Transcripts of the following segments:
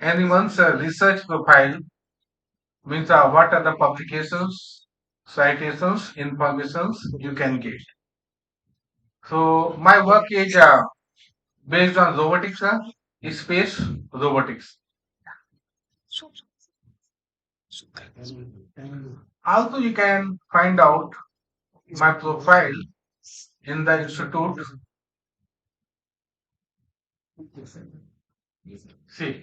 anyone's research profile means what are the publications, citations, informations you can get. So my work is based on robotics, space robotics. Also, you can find out my profile in the institute. See,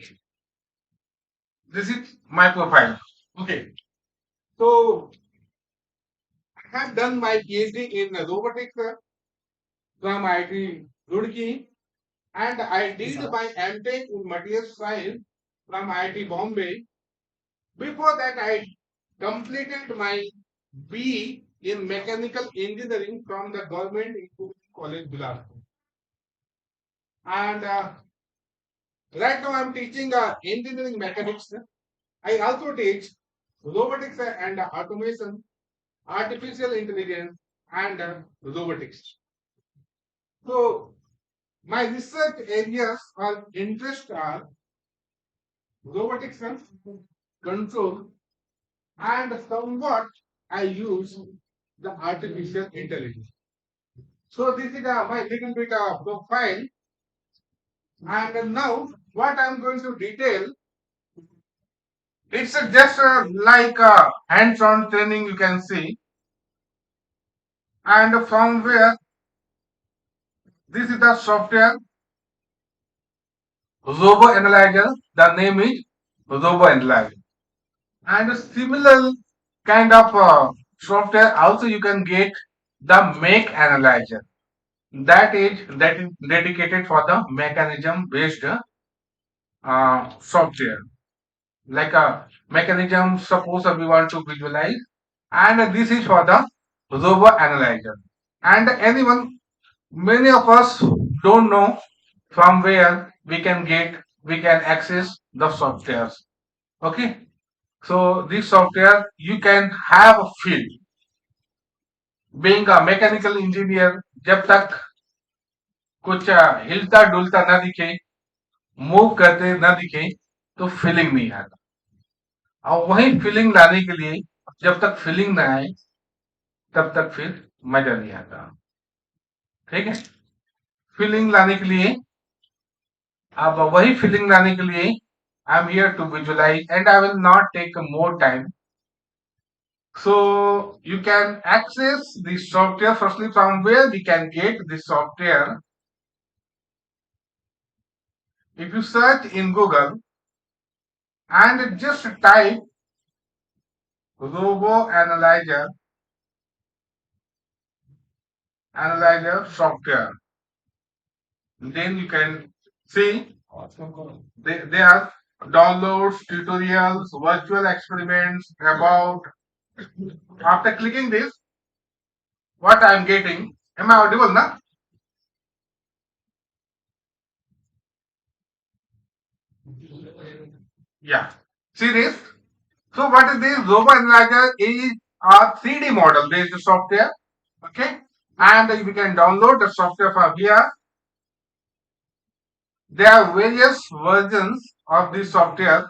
this is my profile. Okay, so I have done my PhD in robotics from IIT Roorkee, and I did my MTech in material science from IIT Bombay. Before that, I completed my BE in mechanical engineering from the government college Bilaspur. And right now, I'm teaching engineering mechanics. I also teach robotics and automation, artificial intelligence, and robotics. So, my research areas of interest are robotics and control, and somewhat I use the artificial intelligence. So, this is my little bit of profile. And now, what I'm going to detail, it's just like a hands-on training you can see, and from where this is the software Robo Analyzer. The name is Robo Analyzer, and a similar kind of software also you can get the Make Analyzer. That is dedicated for the mechanism based software, like a mechanism. Suppose we want to visualize, and this is for the Robo Analyzer. And many of us don't know from where we can access the softwares. Okay, so this software you can have a feel. Being a mechanical engineer, जब तक कुछ हिलता डुलता ना दिखे, move करते ना दिखे, तो फीलिंग नहीं आता. और वही फीलिंग लाने के लिए, जब तक फीलिंग ना आए, तब तक फिर मजा नहीं आता. ठीक है, फीलिंग लाने के लिए, अब वही फीलिंग लाने के लिए, I am here to visualise and I will not take more time. So you can access the software. Firstly, from where we can get the software. If you search in Google and just type Robo Analyzer software, then you can see they are downloads, tutorials, virtual experiments about. After clicking this, what I am getting? Am I audible now? Yeah. See this? So what is this? Robo Analyzer is a 3D model based software. Okay. And we can download the software from here. There are various versions of this software.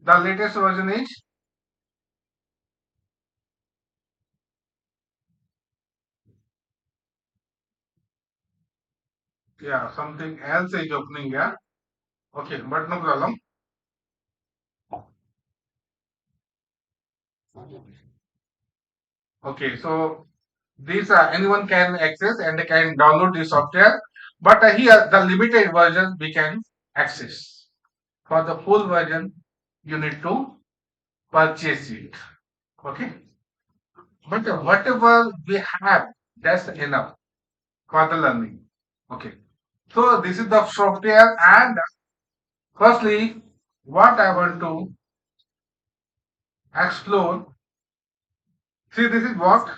The latest version is, yeah, something else is opening here. Okay, but no problem. Okay, so this anyone can access and they can download this software. But here the limited version we can access. For the full version, you need to purchase it. Okay, but whatever we have, that's enough for the learning. Okay, so this is the software, and firstly, what I want to explore. See, this is what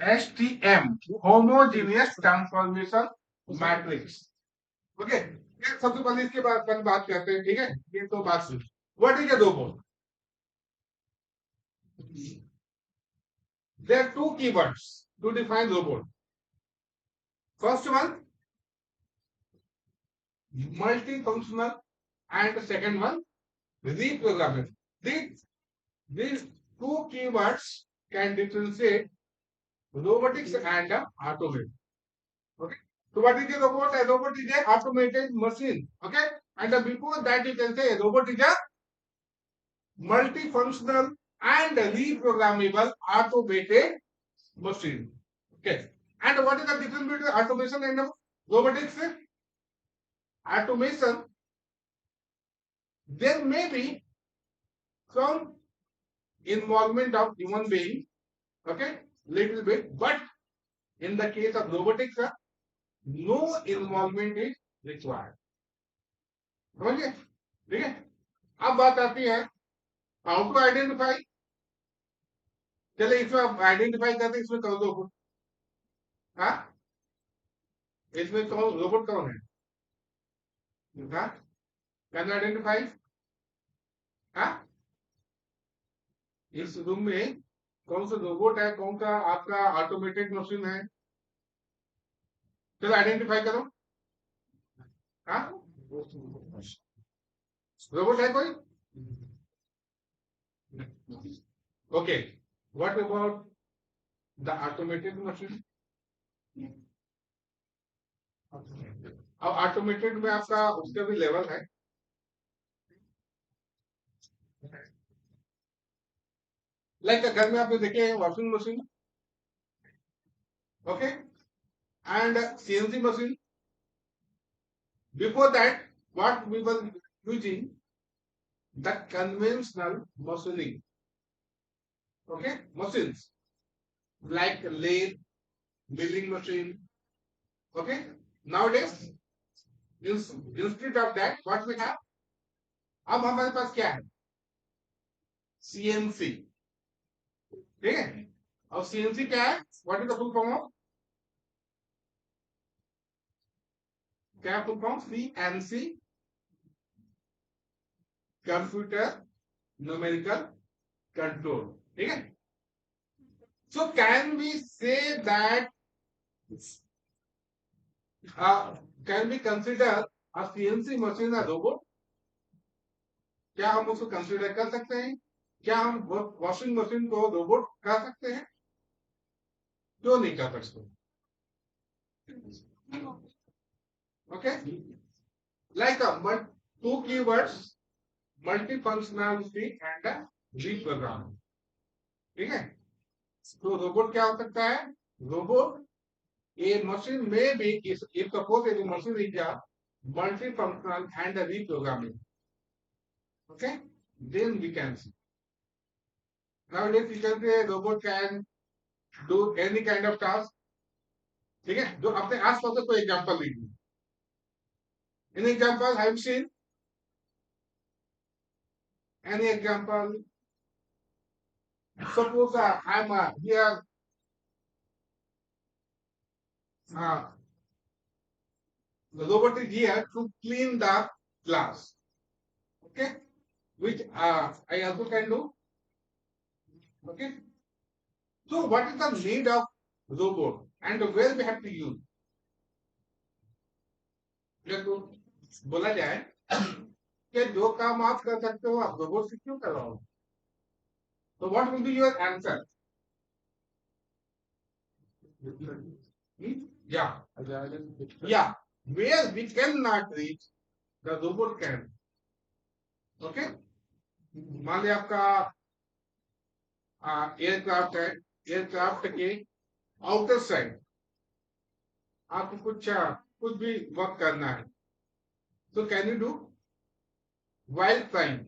HTM, homogeneous transformation matrix. Okay, सबसे पहले इसके बात करते हैं. ठीक है, ये तो बात सुन. What is a robot? There are two keywords to define robot. First one, multifunctional, and the second one reprogrammable. These two keywords can differentiate robotics and automation. Okay. So what is a robot? A robot is an automated machine. Okay. And before that you can say a robot is a multifunctional and reprogrammable automated machine. Okay. And what is the difference between automation and robotics? Automation, there may be some involvement of human being, okay, little bit, but in the case of robotics, no involvement is required. समझिए? ठीक है? अब बात आती है how to identify. चले इसमें आप आइडेंटिफाई करते हैं, इसमें कौन रोबोट, हाँ, इसमें कौन रोबोट कौन है, हाँ, कैन आइडेंटिफाई, हाँ, इस रूम में कौन सा रोबोट है, कौन सा आपका ऑटोमेटेड मशीन है, चलो आइडेंटिफाई करो, हाँ, रोबोट है कोई, okay, what about the automated machine. अब ऑटोमेटेड में आपका उसका भी लेवल है, लाइक घर में आपने देखे washing machine, okay, and CNC machine. Before that what we were using the conventional machining, okay, machines like lathe, milling machine, okay. Nowadays, instead of that, what we have, अब हमारे पास क्या है, CNC, ठीक है. और सीएनसी क्या है, what is the full form of, क्या full form, CNC, computer numerical control, ठीक है. So can we say that, can we consider a CNC machine a robot? क्या हम उसको कंसिडर कर सकते हैं, क्या हम वॉशिंग मशीन को रोबोट कह सकते हैं, क्यों नहीं कर सकते, okay. Like to keywords, multifunctionality and reprogram, ठीक है. तो रोबोट क्या हो सकता है, robot a machine may be, if suppose a machine is a multifunctional and reprogramming, okay, then we can see. Nowadays you can say robot can do any kind of task, ठीक है. जो अपने आस पास कोई example लीजिए, in example I have seen any example. Suppose I am here, the robot is here to clean the glass, okay, which I also can do, okay. So what is the need of robot and where we have to use, तो बोला जाए कि जो काम आप कर सकते हो आप रोबोट से क्यों करवाओ, तो what will be your answer, या या where we cannot reach the robot can, okay. मान लिया आपका एयरक्राफ्ट है, एयरक्राफ्ट के आउटर साइड आपको कुछ भी वर्क करना है, तो can you do while flying,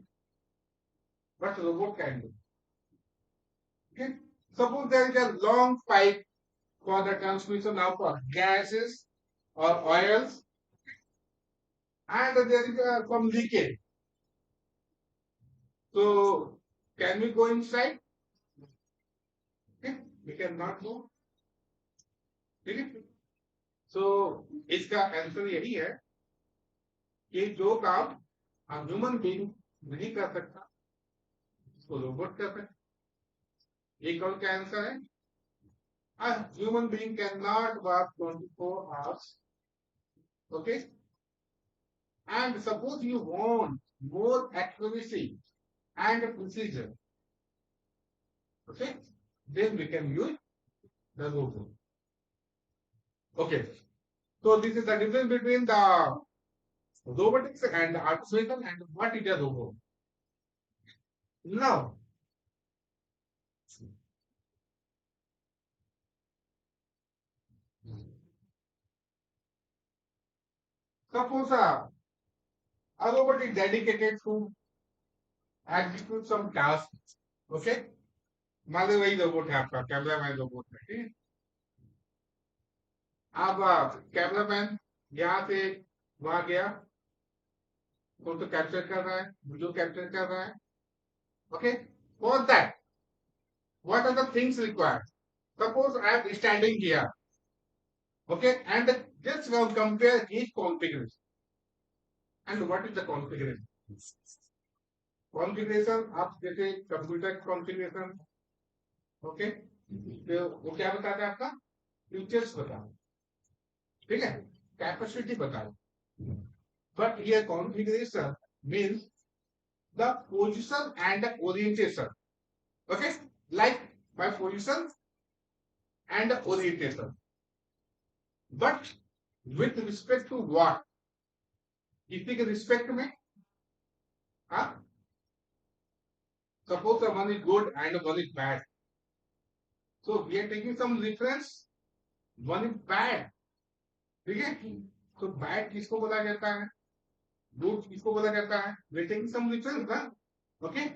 what robot can do, okay. Suppose there is a long pipe for the transmission of gases or oils, and there is some leakage, so can we go inside, okay? We cannot go, ठीक है. सो इसका answer यही है कि जो काम human being नहीं कर सकता उसको रोबोट कर सकता. एक और क्या आंसर है, a human being cannot work 24 hours, okay, And suppose you want more accuracy and precision, okay, then we can use the robot. Okay, so this is the difference between the robotics and the artificial and what is a robot. Now, suppose a robot is dedicated to execute some task, okay, मान लो वही robot है आपका camera man robot है ठीक है अब camera man यहाँ से वहां गया फोटो कैप्चर कर रहा है वीडियो कैप्चर कर रहा है okay for that what are the things required suppose I am standing here okay and just compare each configuration and what is the configuration configuration आप जैसे कंप्यूटर कॉन्फ़िगरेशन ओके तो वो क्या बताता है आपका फीचर्स बताओ ठीक है कैपेसिटी बताओ but here configuration means the position and the orientation okay like my position and the orientation but with respect to what किसी के रिस्पेक्ट में हाँ suppose one is good and one is bad so we are taking some reference one is bad ठीक है तो bad किसको बोला जाता है गुड किसको बोला जाता है we are taking some reference ना okay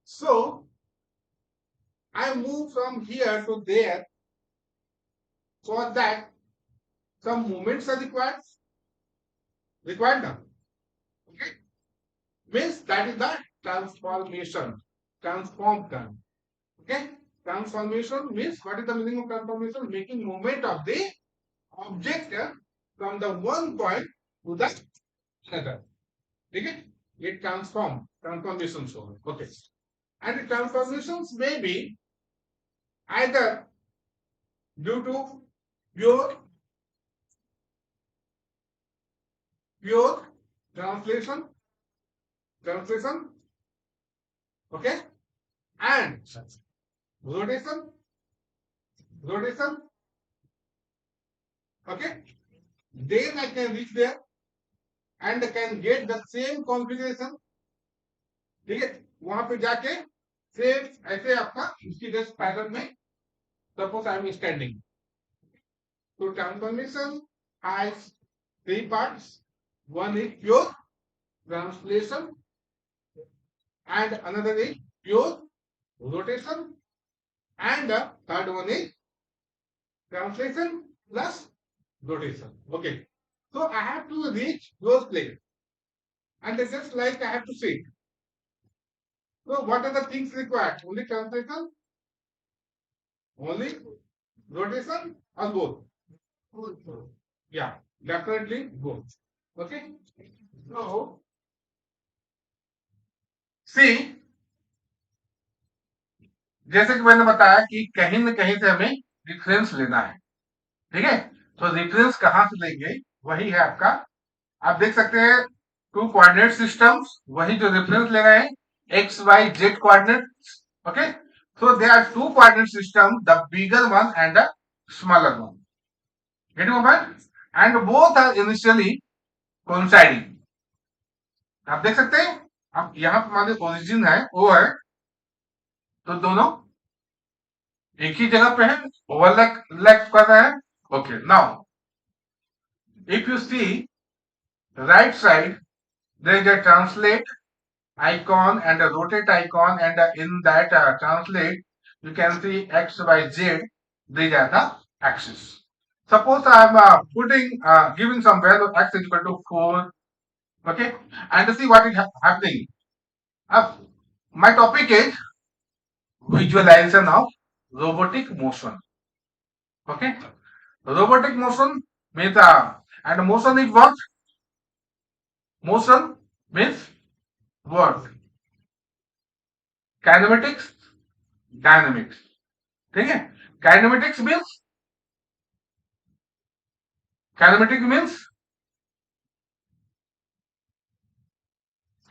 so I move from here to there for that some movements are required now okay means that is the transformation transform term okay transformation means what is the meaning of transformation making movement of the object from the one point to the another okay it transformations okay and the transformations may be either due to pure pure translation okay and rotation rotation okay then I can reach there and can get the same configuration ठीक है वहां पे जाके same ऐसे आपका इसकी just pattern में suppose I am standing तो transformation has three parts one is pure translation and another is pure rotation and the third one is translation plus rotation okay so I have to reach those places and it's just like I have to see so what are the things required only translation only rotation or both yeah definitely both okay so see जैसे कि मैंने बताया कि कहीं न कहीं से हमें रेफरेंस लेना है ठीक है तो रेफरेंस कहां से लेंगे वही है आपका आप देख सकते हैं टू कोऑर्डिनेट सिस्टम्स वही जो रेफरेंस ले रहे हैं X Y Z coordinates okay so there are two coordinate system the bigger one and the smaller one getting my point and both are initially coinciding आप देख सकते हैं अब यहाँ पे हमारे ओरिजिन है वो है तो दोनों एक ही जगह पे है ओवरलैप कर रहे हैं okay now if you see right side there is a translate icon and a rotate icon and in that translate you can see x y z these are the axes suppose I am putting giving some value x is equal to 4 okay and see what is happening my topic is visualization of robotic motion okay robotic motion means and motion is what motion means what kinematics dynamics ठीक है kinematics means kinematic means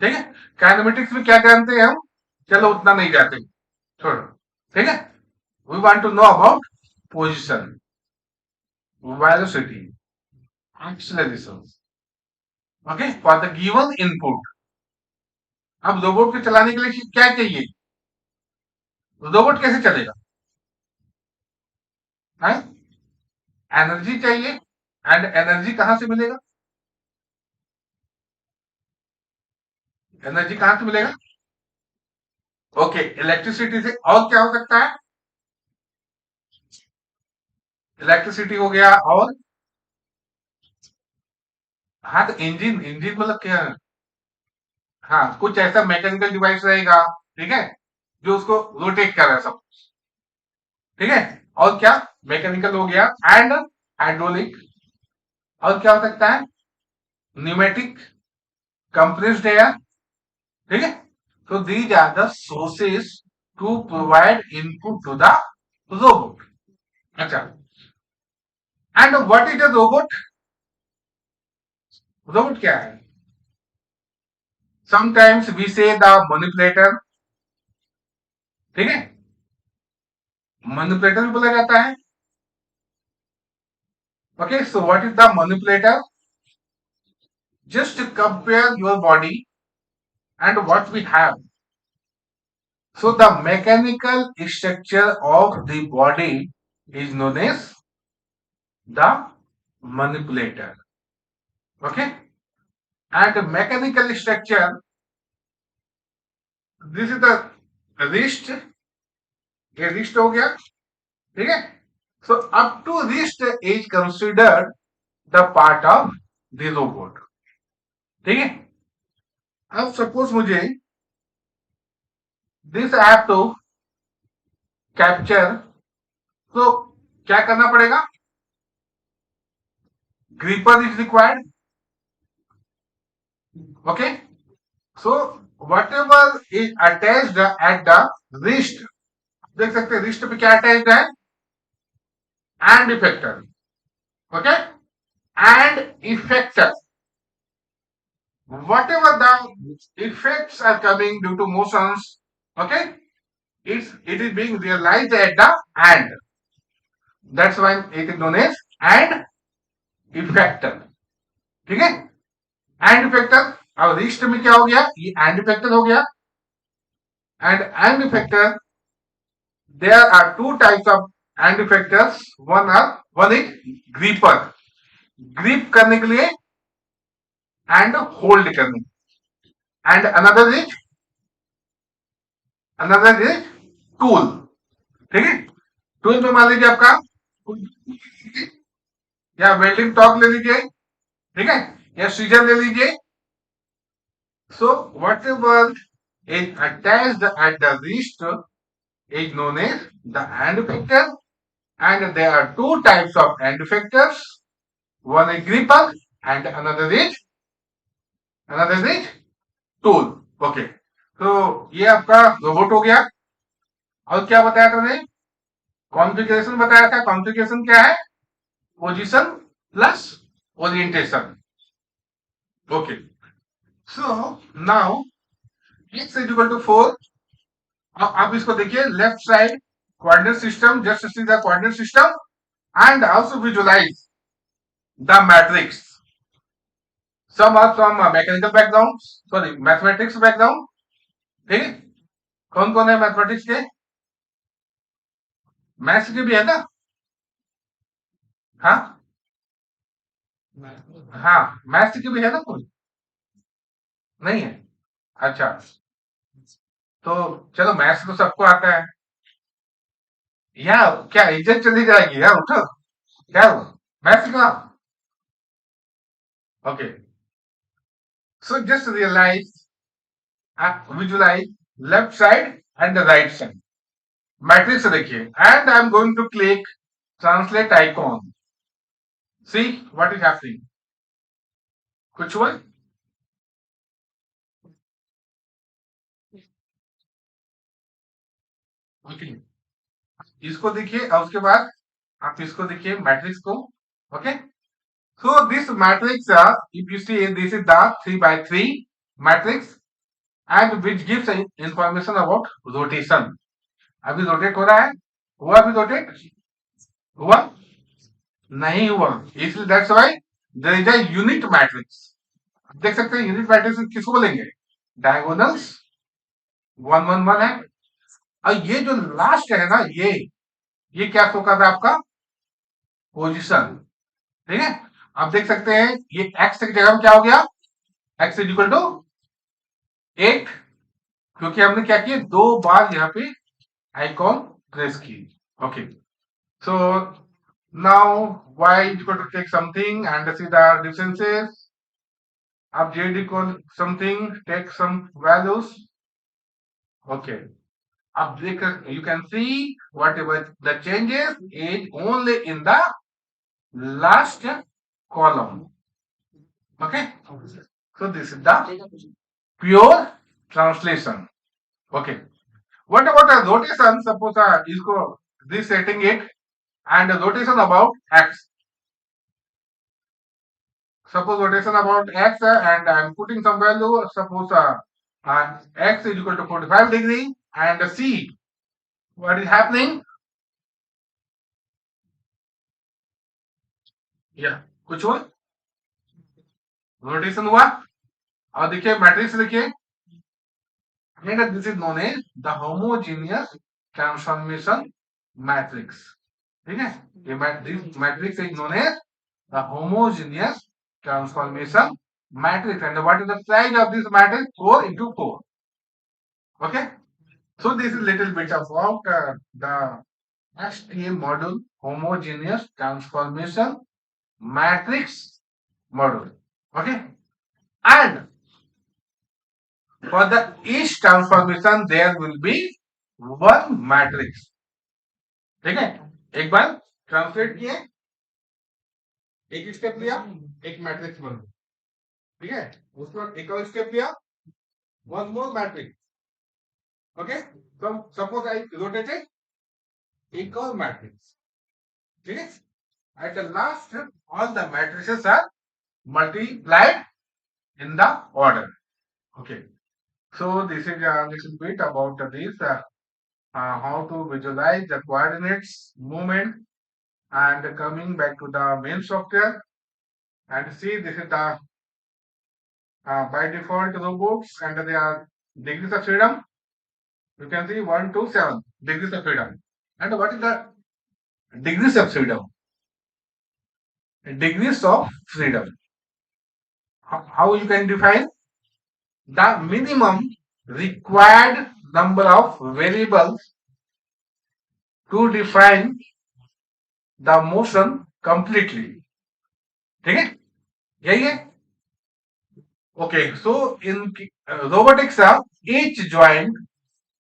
ठीक है। Kinematics में क्या जानते हैं हम, चलो उतना नहीं जाते, छोड़ो, ठीक है। We want to know about position, velocity, acceleration, okay, for the given input. अब रोबोट को चलाने के लिए क्या चाहिए, रोबोट कैसे चलेगा, है, एनर्जी चाहिए, एंड एनर्जी कहां से मिलेगा, एनर्जी कहां से मिलेगा, ओके, इलेक्ट्रिसिटी से। और क्या हो सकता है, इलेक्ट्रिसिटी हो गया, और हाँ तो इंजन, इंजन मतलब क्या, हाँ कुछ ऐसा मैकेनिकल डिवाइस रहेगा, ठीक है, जो उसको रोटेट कर रहा है सब, ठीक है। और क्या, मैकेनिकल हो गया, एंड हाइड्रोलिक, और क्या हो सकता है, न्यूमेटिक, कंप्रेस्ड एयर, ठीक है। तो these are the sources to provide input to the robot. अच्छा, and what is a robot, robot क्या है, sometimes we say the manipulator, ठीक है, मैनिपुलेटर भी बोला जाता है, okay. So what is the manipulator, just compare your body and what we have. So the mechanical structure of the body is known as the manipulator. Okay? And the mechanical structure, this is the wrist, ये wrist हो गया, ठीक है। So up to wrist is considered the part of the robot, ठीक है। अब suppose मुझे this I have to capture, तो क्या करना पड़ेगा, gripper is required, okay. So whatever is attached at the wrist, देख सकते हैं wrist पे क्या अटैच्ड है, and effector, okay, and effector, whatever the effects are coming due to motions, okay, it is being realized at the end, that's why it is known as and effector, ठीक है। And effector, अब wrist में क्या हो गया, ये and effector हो गया, and effector, there are two types of hand effectors, one is gripper, grip करने के लिए and hold करने, and another is tool, ठीक है। टूल में मान लीजिए आपका, या वेल्डिंग टॉक ले लीजिए, ठीक है, या सीजर ले लीजिए। सो whatever is attached at the wrist is known as the hand effector, and there are two types of hand effectors, one is gripper and another is tool, okay. तो ये आपका रोबोट हो गया। और क्या बताया तुमने, कॉन्फ़िगरेशन बताया था, कॉन्फ़िगरेशन क्या है, position plus orientation, okay. So now x is equal to 4, अब आप इसको देखिए, left side coordinate system, just see the coordinate system and also visualise the matrix. some are from mechanical background, sorry mathematics background, ठीक है। कौन कौन है mathematics के, मैथ्स के भी है ना, हाँ हाँ, मैथ्स के भी है ना कोई, नहीं है, अच्छा। तो चलो मैथ्स तो सबको आता है, यार क्या इज्जत चली जाएगी यार, उठो, क्या हुआ, मैथ्स का, okay. So just realise, visualise left side and the right side, matrix देखिए, and I am going to click translate icon, see what is happening, कुछ हुआ, ओके। इसको देखिए और उसके बाद आप इसको देखिए मैट्रिक्स को, okay. So this matrix, if you see this is the 3 by 3 matrix, and which gives information about rotation. अभी रोटेट हो रहा है, हुआ अभी रोटेट, हुआ नहीं हुआ, इसलिए that's why there is a unit matrix. देख सकते हैं यूनिट मैट्रिक्स किसको बोलेंगे, डायगोनल्स 1 1 1 है। और ये जो लास्ट है ना, ये क्या शो कर रहा है आपका, पोजीशन। ठीक है, आप देख सकते हैं ये एक्स की जगह में क्या हो गया, एक्स इज इक्वल टू 8, क्योंकि हमने क्या किया, 2 बार यहाँ पे आइकॉन प्रेस की। Okay, so now y is equal to take something and see the differences. Up z equal something, take some values. Okay, up you can see whatever the changes is only in the last column. Okay, so this is the pure translation. Okay, what about a rotation? Suppose इसको this setting it and a rotation about x. Suppose rotation about x and I am putting some value. Suppose x is equal to 45 degree and see what is happening. Yeah, कुछ हुआ, rotation हुआ। और देखिए matrix देखिए, and this is known as the homogeneous transformation matrix. ठीक है, ये matrix is known as the homogeneous transformation matrix, and what is the size of this matrix, 4 into 4. Okay, so this is little bit about the STA module, homogeneous transformation matrix module. Okay, and for the each transformation there will be one matrix. ठीक है, एक बार translate किए, एक step लिया, एक matrix बन, ठीक है, उसके बाद एक और स्टेप लिया, one more matrix. Okay, so suppose I rotated एक और मैट्रिक्स, ठीक है, at the last all the matrices are multiplied in the order. Okay, so this is a little bit about this how to visualize the coordinates movement, and coming back to the main software and see this is the by default robots and they are degrees of freedom. You can see 1 to 7 degrees of freedom. And what is the degrees of freedom? Degrees of freedom. How you can define the minimum required number of variables to define the motion completely. ठीक है, यही है। Okay, so in robotics each joint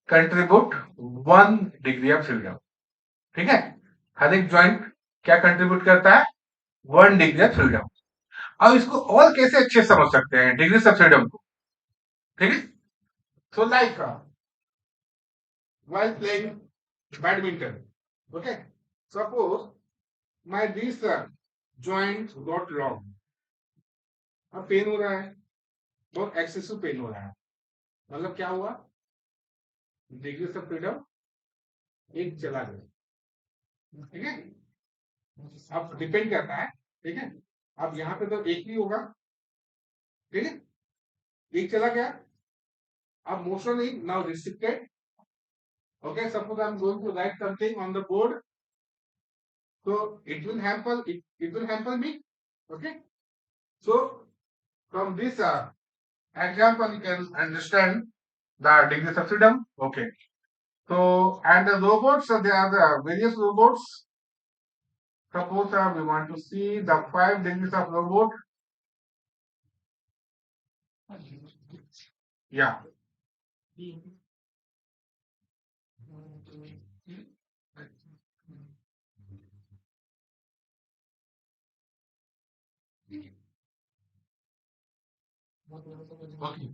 contribute 1 degree of freedom. ठीक है, हर एक joint क्या contribute करता है, 1 डिग्री ऑफ फ्रीडम। अब इसको और कैसे अच्छे समझ सकते हैं डिग्रीज ऑफ फ्रीडम को, ठीक है, so like while playing badminton, okay, suppose my this joint got long, अब पेन हो रहा है, बहुत एक्सेसिव पेन हो रहा है, मतलब क्या हुआ, डिग्रीज ऑफ फ्रीडम एक चला गया। ठीक है, अब डिपेंड करता है, ठीक है, अब यहाँ पे तो एक ही होगा, ठीक है, एक चला गया, अब motion is now restricted. Okay, suppose I am going to write something on the board, so it will hamper me. Okay, so from this example you can understand the degrees of freedom. Okay, so and the robots, there are the various robots. Suppose we want to see the 5 degrees of robot. Yeah. Okay.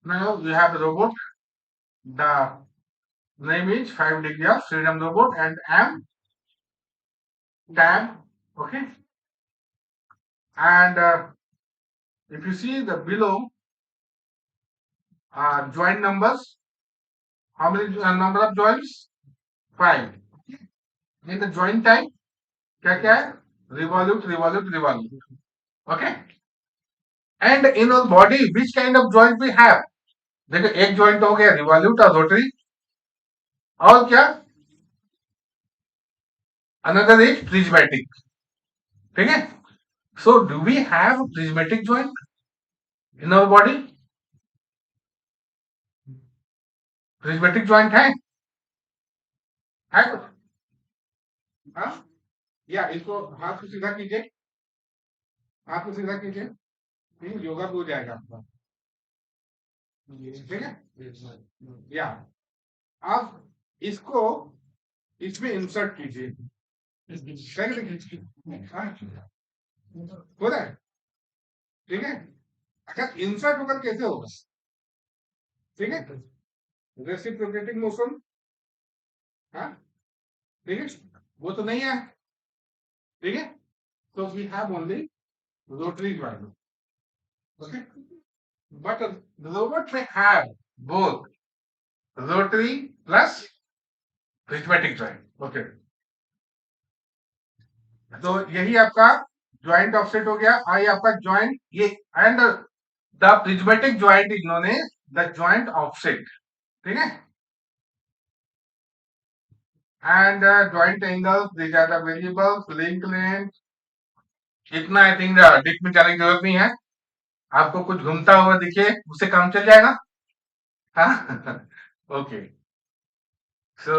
Now we have the robot. The name is 5 degrees of freedom robot and M tab. Okay, and if you see the below, joint numbers. How many number of joints? 5. In the joint type, क्या क्या है? Revolute, revolute, revolute. Okay. And in our body, which kind of joint we have? देखो एक joint हो गया revolute और rotary. और क्या? Another is prismatic. ठीक है? So do we have prismatic joint in our body? Prismatic joint है? है? हाँ? या इसको हाथ को सीधा कीजिए. हाथ को सीधा कीजिए. योगा भी हो जाएगा आपका. ठीक है? या आप इसको इसमें इंसर्ट कीजिए. हो रहा है. ठीक है. अगर इंसर्ट होकर कैसे होगा? ठीक है. Reciprocating motion. हाँ. ठीक है. वो तो नहीं है. ठीक है. So we have only rotary joint. Okay. But the robot may have both rotary plus prismatic joint. Okay. तो यही आपका ज्वाइंट ऑफसेट हो गया. आई आपका ज्वाइंट ये and the prismatic joint is known as the joint offset. ठीक है. And joint angles these are the variables. Link length इतना आई थिंक डिप में जाने की जरूरत नहीं है. आपको कुछ घूमता हुआ दिखे उससे काम चल जाएगा. हाँ. ओके. सो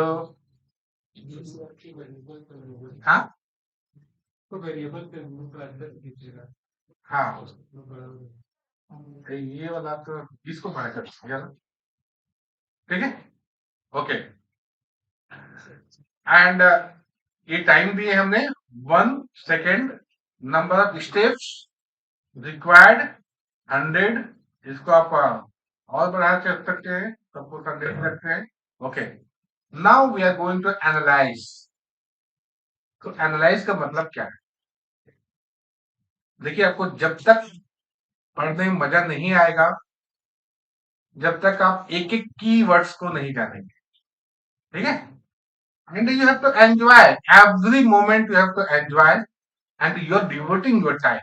हाँ. तो वेरिएबल पे हाँ. ये वाला तो इसको बड़ा कर दिया ना. ठीक है. ओके. एंड ये टाइम दिए हमने 1 second. Number of steps required 100. इसको आप और बढ़ा सकते हैं. सबको 100 रखते हैं. Okay. Now we are going to analyse. तो एनालाइज का मतलब क्या है? देखिए आपको जब तक पढ़ने में मजा नहीं आएगा जब तक आप एक एक की वर्ड्स को नहीं जानेंगे. ठीक है. And you have to enjoy every moment. You have to enjoy and you are devoting your time.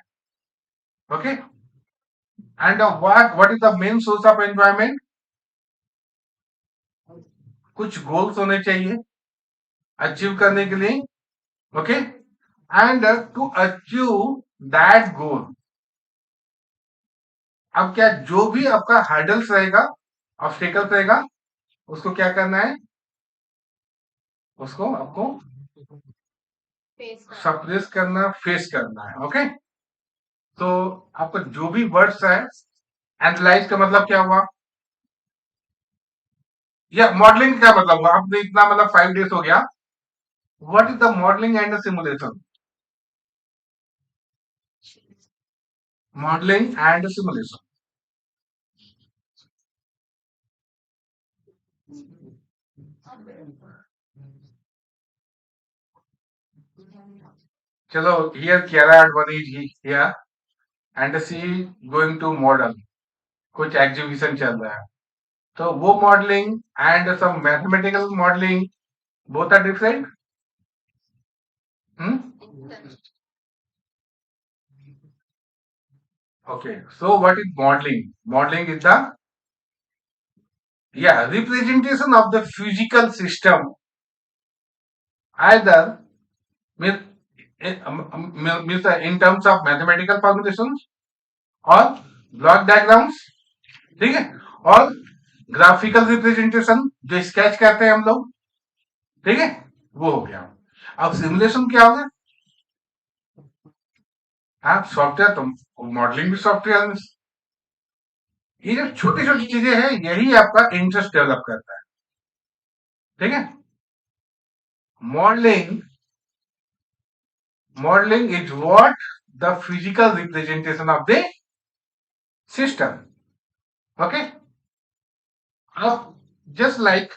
Okay. And what is the main source of enjoyment? कुछ गोल्स होने चाहिए अचीव करने के लिए. Okay. And to achieve that goal अब क्या जो भी आपका हार्डल्स रहेगा ऑब्स्टेकल्स रहेगा उसको क्या करना है? उसको आपको सप्रेस करना, फेस करना है. ओके. तो आपका जो भी वर्ड्स है एनालाइज का मतलब क्या हुआ? या मॉडलिंग क्या मतलब हुआ? आपने इतना मतलब 5 डेज हो गया. What is the modelling and the simulation? Modelling and simulation. चलो here Kiara Advani here and see going to model. कुछ एग्जीबिशन चल रहा है. तो वो modelling and some mathematical modelling both are different. Okay, so what is modeling? Modeling is the representation of the physical system either means in terms of mathematical formulations or block diagrams. ठीक है. और graphical representation जो sketch करते हैं हम लोग. ठीक है. वो हो गया. अब सिमुलेशन क्या होगा? आप सॉफ्टवेयर तो मॉडलिंग भी सॉफ्टवेयर. ये जो छोटी छोटी चीजें हैं यही आपका इंटरेस्ट डेवलप करता है. ठीक है. Modelling is what the physical representation of the system. Okay. Just like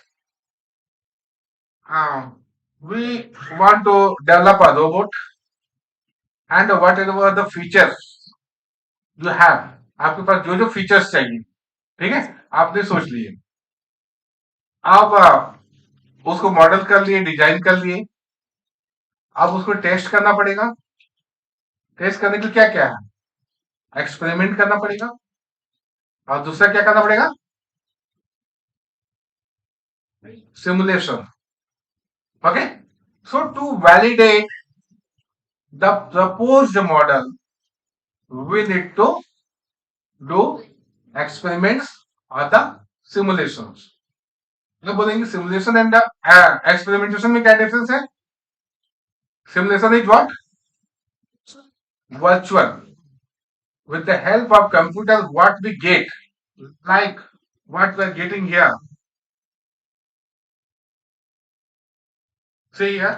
we want to develop a robot and whatever the features you have, आपके पास जो जो फीचर्स चाहिए. ठीक है. आपने सोच लिए, अब उसको मॉडल कर लिए, डिजाइन कर लिए, अब उसको टेस्ट करना पड़ेगा। टेस्ट करने के लिए क्या क्या है, एक्सपेरिमेंट करना पड़ेगा, और दूसरा क्या करना पड़ेगा, simulation. Okay, so to validate the proposed model, we need to do experiments or the simulations. मतलब बोलेंगे सिमुलेशन एंड एक्सपेरिमेंटेशन में क्या डिफरेंस है? Simulation is what? Virtual. With the help of computer, what we get, like what we are getting here. See here,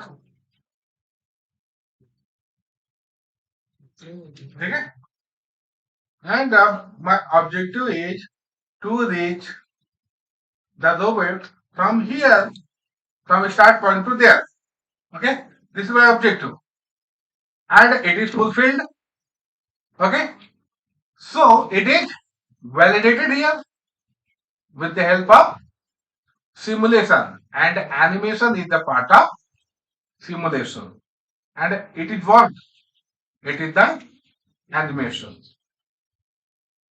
ठीक है? And my objective is to reach the robot from here, from start point to there. Okay, this is my objective, and it is fulfilled. Okay, so it is validated here with the help of simulation, and animation is the part of simulation, and it is what? It is the animation.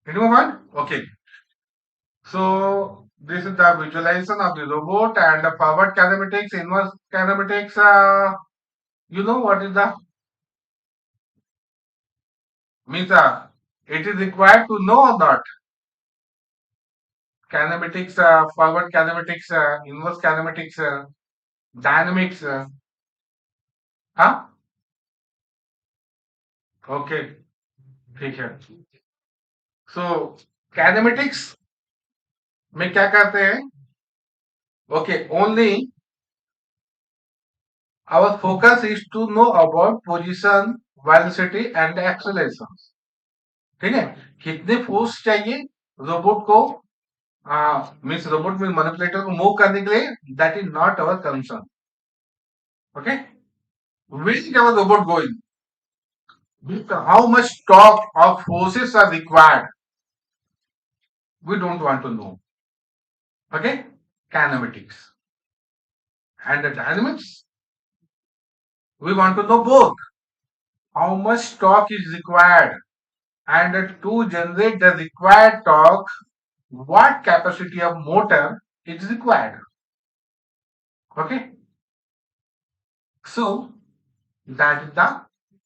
Can you move on? Okay. So this is the visualization of the robot and the forward kinematics, inverse kinematics. You know what is the means? It is required to know or not? Kinematics, forward kinematics, inverse kinematics, dynamics. हाँ, okay, ठीक है। सो kinematics में क्या करते हैं? Okay, only our focus is to know about position, velocity and acceleration. ठीक है, कितने फोर्स चाहिए रोबोट को, मीन्स रोबोट में मैनिपुलेटर को मूव करने के लिए, that is not our concern. Okay, where is our robot going, how much torque or forces are required, we don't want to know. Okay, kinematics and the dynamics, we want to know both, how much torque is required, and to generate the required torque, what capacity of motor is required. Okay, so that is the,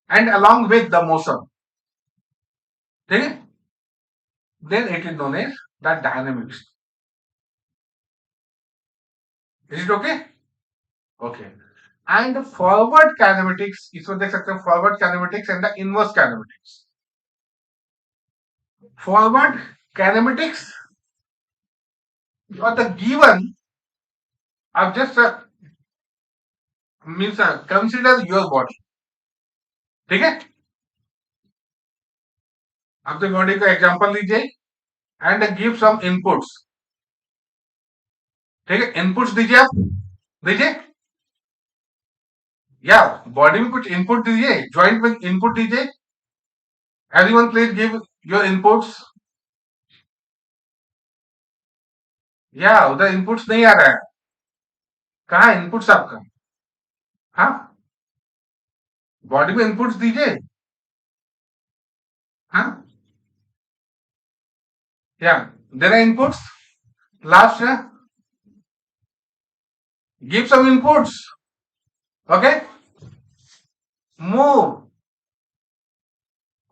and along with the motion, okay, then it is known as the dynamics. Is it okay? Okay. And forward kinematics, इसमें देख सकते हैं forward kinematics and the inverse kinematics. Forward kinematics or the given, I've just means consider your body. ठीक है, अपने body का example लीजिए and give some inputs. ठीक है, इनपुट्स दीजिए, आप दीजिए, या बॉडी में कुछ इनपुट दीजिए, जॉइंट में इनपुट दीजिए। Everyone please give your inputs. या उधर इनपुट्स नहीं आ रहा है, कहाँ इनपुट्स आपका? हाँ, बॉडी में इनपुट्स दीजिए। हाँ, या there are inputs, last give some inputs. Okay, move.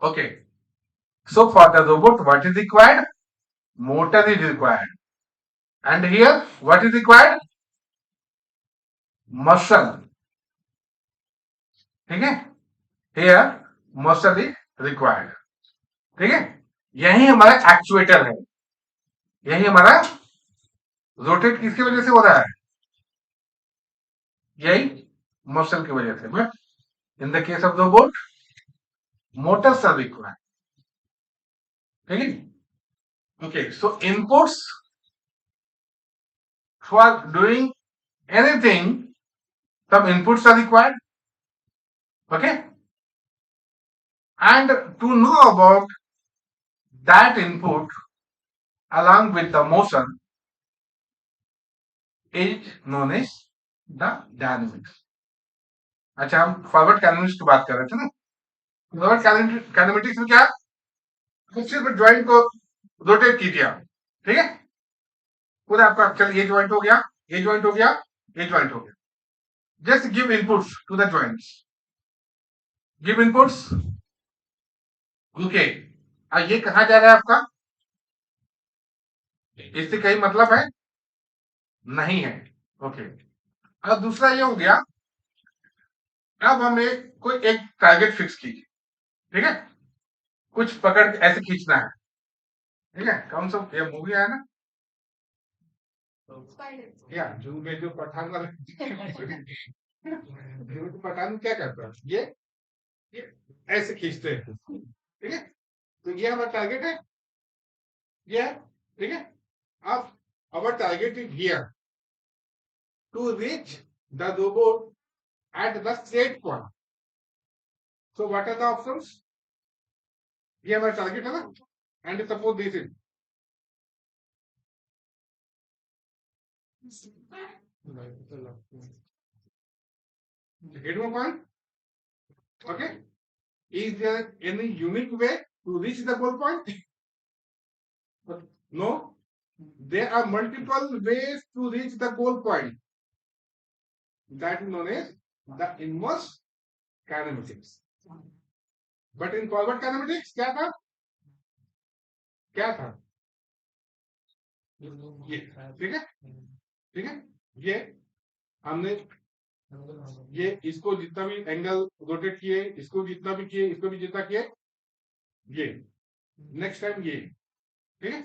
Okay, so for the robot what is required? Motor is required, and here what is required? Muscle. ठीक है, here muscle is required. ठीक है, यही हमारा actuator है, यही हमारा rotate किसकी वजह से हो रहा है? यही मसल की वजह से। But in the case of robot, motors are required. ठीक है, okay, so inputs for doing anything, some inputs are required. Okay, and to know about that input, along with the motion is known as the dynamics. अच्छा, हम forward kinematics की बात कर रहे थे ना। फॉरवर्ड काइनेमेटिक्स में क्या, आप सिर्फ ज्वाइंट को रोटेट कीजिए आप, ठीक है, पूरा आपका, चल ये ज्वाइंट हो गया, ये ज्वाइंट हो गया, ये ज्वाइंट हो गया, just give inputs to the joints, give inputs, okay. अब ये कहाँ जा रहा है आपका, इससे कहीं मतलब है नहीं है, ओके। अब दूसरा ये हो गया, अब हमें कोई एक टारगेट फिक्स कीजिए, ठीक है, कुछ पकड़ के ऐसे खींचना है, ठीक है, कौन सा ये मूवी आया ना, या जो में जो पठान वाला जो पठान क्या करता है, ये ऐसे खींचते हैं, ठीक है, तो ये हमारा टारगेट है, ये है, ठीक है। अब our target is here to reach the robot at the set point. So what are the options? ये हमारा टारगेट है ना, and suppose this is, hit one point, okay. Is there any unique way to reach the goal point? No, there are multiple ways to reach the goal point. That is known as the inverse kinematics. But in forward kinematics क्या था, क्या था, ये, ठीक है, ठीक है, ये हमने ये इसको जितना भी एंगल रोटेट किए, इसको जितना भी किए, इसको भी जितना किए, ये नेक्स्ट टाइम ये, ठीक है।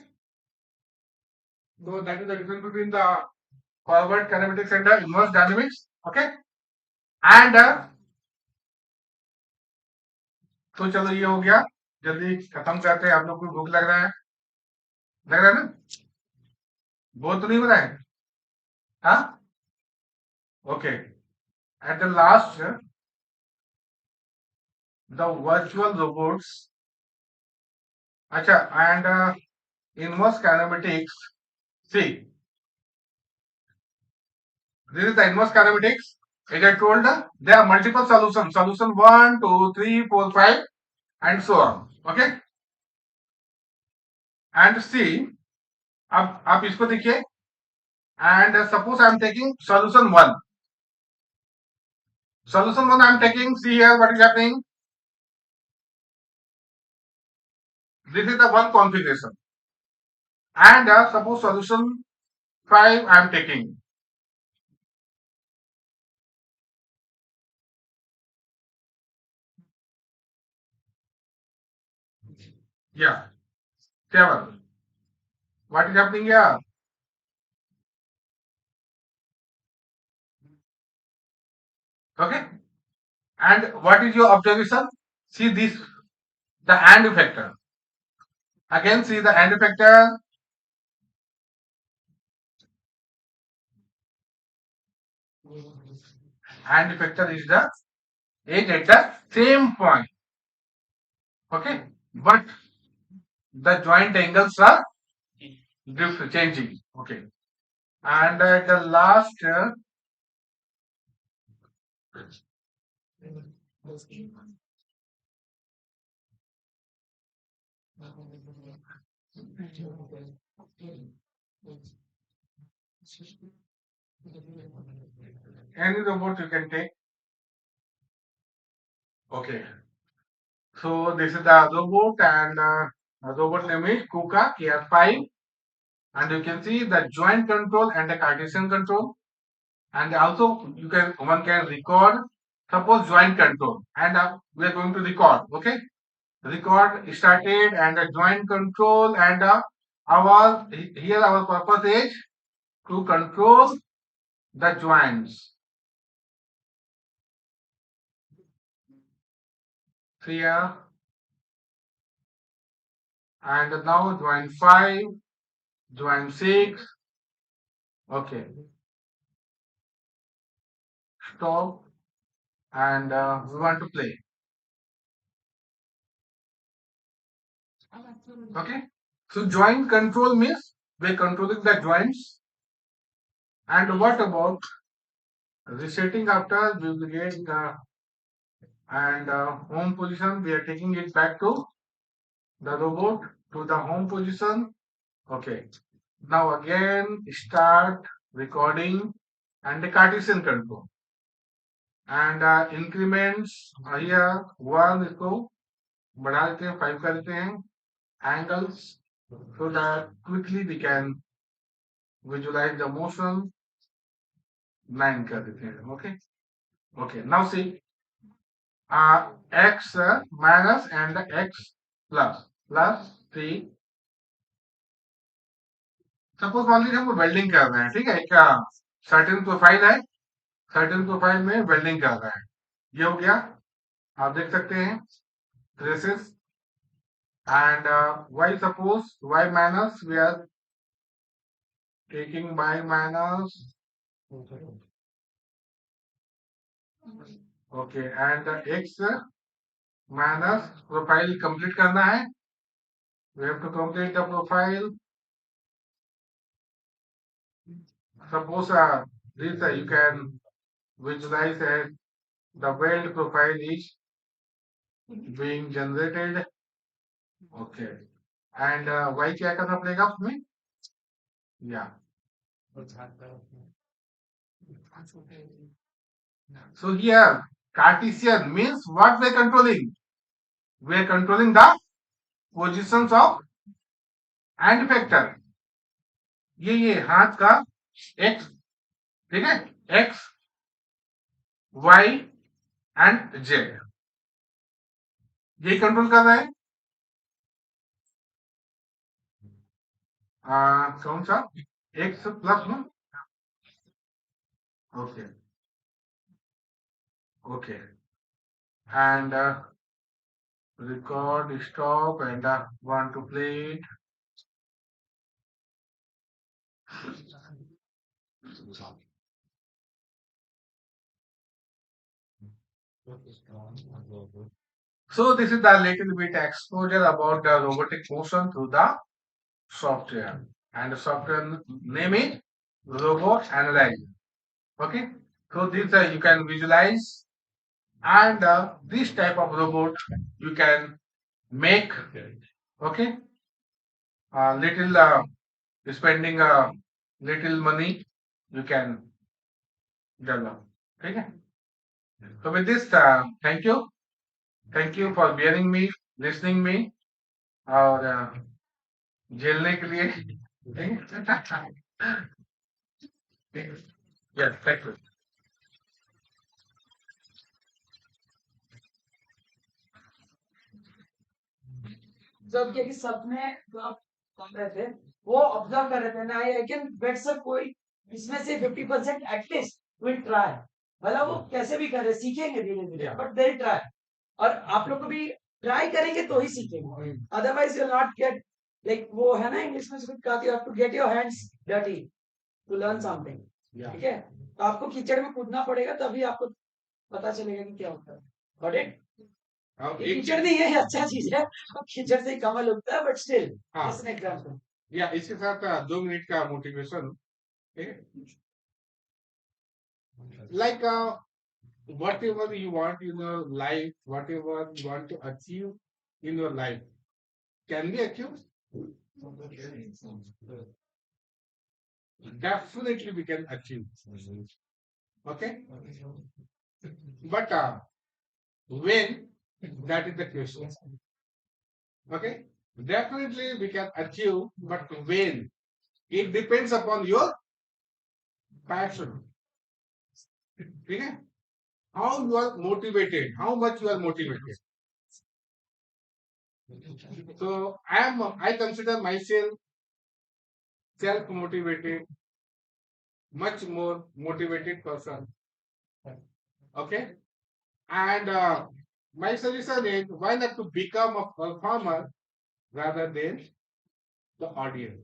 So that is the difference between the forward kinematics and the inverse dynamics, okay. And तो चलो ये हो गया, जल्दी खत्म करते हैं, आप लोग को भूख लग रहा है, लग रहा है ना, बहुत तो नहीं हो रहा है, हाँ, okay. At the last, the virtual robots, अच्छा, and inverse kinematics, see, this is the inverse kinematics. As I told, there are multiple solutions. Solution 1, 2, 3, 4, 5, and so on. Okay. And see, अब आप इसको देखिए, and suppose I am taking solution 1. Solution 1 I am taking. See here what is happening. This is the one configuration. And suppose solution 5 I am taking. Yeah. 7. What is happening here? Okay. And what is your observation? See this, the and effector. Again, see the and effector. And effector is the edge at the same point. Okay. But the joint angles are changing. Okay. And at the last, any robot you can take. Okay. So this is the robot, and robot name is KUKA KR5, and you can see the joint control and the Cartesian control, and also you can one can record. Suppose joint control, and we are going to record. Okay, record started, and the joint control, and our here our purpose is to control the joints. Here, and now joint 5, joint 6. Okay, stop, and we want to play. Okay, So joint control means we're controlling the joints. And what about resetting after we will get and home position? We are taking it back to the robot to the home position. Okay. Now again start recording and the Cartesian control and increments here 1 इसको बढ़ा देते हैं 5 कर देते हैं angles so that quickly we can visualize the motion 9 कर देते हैं okay. Okay, now see x minus and x plus 3. Suppose मान लीजिए हम वेल्डिंग कर रहे हैं, ठीक है, क्या सर्टेन प्रोफाइल है, सर्टेन प्रोफाइल में वेल्डिंग कर रहे हैं, ये हो गया, आप देख सकते हैं traces and y suppose y minus we are taking y minus okay and x minus profile complete करना है, we have to complete the profile. Suppose this you can visualize as the weld profile is being generated. Okay, and y क्या करना पड़ेगा उसमें, yeah. So here Cartesian means what we are controlling? We are controlling the positions of and factor. ये हाथ का x, ठीक है, x y and z ये कंट्रोल कर रहा है कौन सा x प्लस में okay okay and record stop and want to play it. So this is the little bit exposure about the robotic motion through the software, and the software name is Robot Analyzer. Okay, so this you can visualize, and this type of robot you can make. Okay, little spending little money you can develop. Okay, so with this thank you for bearing me, listening me और झेलने के लिए yes thank you. जब कि सबने जो आप कर रहे थे वो ऑब्जर्व कर रहे थे ना, आई कैन बेट सर कोई इसमें से 50% एटलीस्ट विल ट्राई, मतलब वो कैसे भी कर रहे सीखेंगे धीरे धीरे, बट दे ट्राई, और आप लोग को भी ट्राई करेंगे तो ही सीखेंगे, otherwise you not get like वो है ना इंग्लिश में कहते हैं, you have to get your hands dirty to learn something, ठीक है, तो आपको कीचड़ में कूदना पड़ेगा तभी आपको पता चलेगा कि क्या होता है, गॉट इट। कीचड़ नहीं है, अच्छा चीज है, कीचड़ से ही कमल उगता है, but still just an example. या इसके साथ 2 मिनट का motivation, like whatever you want in your life, whatever you want to achieve in your life can be achieved. Definitely we can achieve. Okay, but when, that is the question. Okay, definitely we can achieve, but when, it depends upon your passion. Okay, how you are motivated, how much you are motivated. So I consider myself self motivated, much more motivated person. Okay, and my suggestion is why not to become a performer rather than the audience.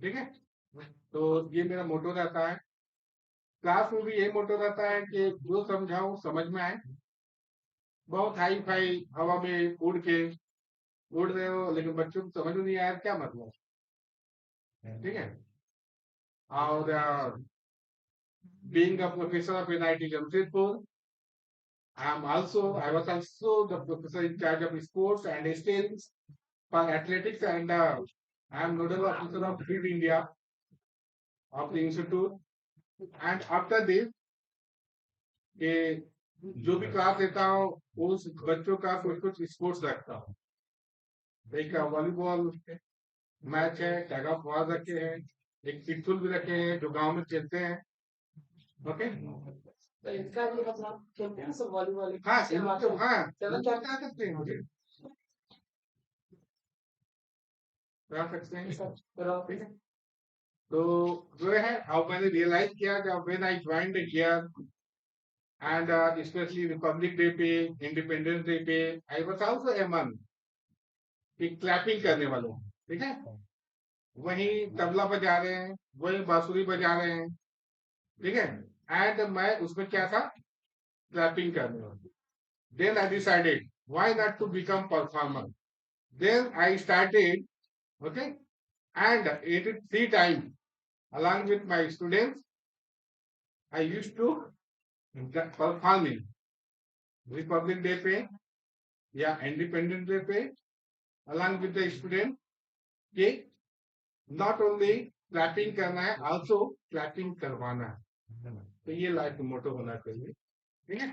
ठीक है, तो ये मेरा मोटो रहता है, class में भी यही मोटो रहता है कि जो समझाऊं समझ में आए, बहुत हाई फाई हवा में उड़ के उड़ रहे हो लेकिन बच्चों को समझ में नहीं आया क्या मतलब, ठीक है। और being a professor of NIT Jamshedpur, I was also the professor in charge of sports and skills for athletics, and I am nodal officer of Fit India of the institute. And after this, कि जो भी class लेता हूँ उस बच्चों का कुछ कुछ स्पोर्ट्स रखता हूँ। एक वॉलीबॉल मैच है, टैग ऑफ वॉर रखे हैं, एक पिट्ठुल भी रखे हैं जो गांव में खेलते हैं। ओके, तो इनका भी मतलब खेलते हैं सब वॉलीबॉल हाँ हाँ चलो क्या क्या सकते हैं मुझे क्या सकते हैं सर करो ठीक है। तो जो है अब मैंने रियलाइज किया जब when I joined here and specially Republic day पे, इंडिपेंडेंस डे पे, आई वाज आल्सो एमन कि क्लैपिंग करने वाले हैं, ठीक है। वहीं तबला बजा रहे हैं, वहीं बांसुरी बजा रहे हैं, ठीक है। एंड मैं उसमें क्या था, क्लैपिंग करने वाला। Then I decided why not to become performer. Then I started, okay, and it is 3 times along with my students. I used to performing Republic Day पे या इंडिपेंडेंस डे पे along with the student कि not only clapping करना है, also clapping करवाना है। तो ये लाइफ मोटो होना चाहिए, ठीक है।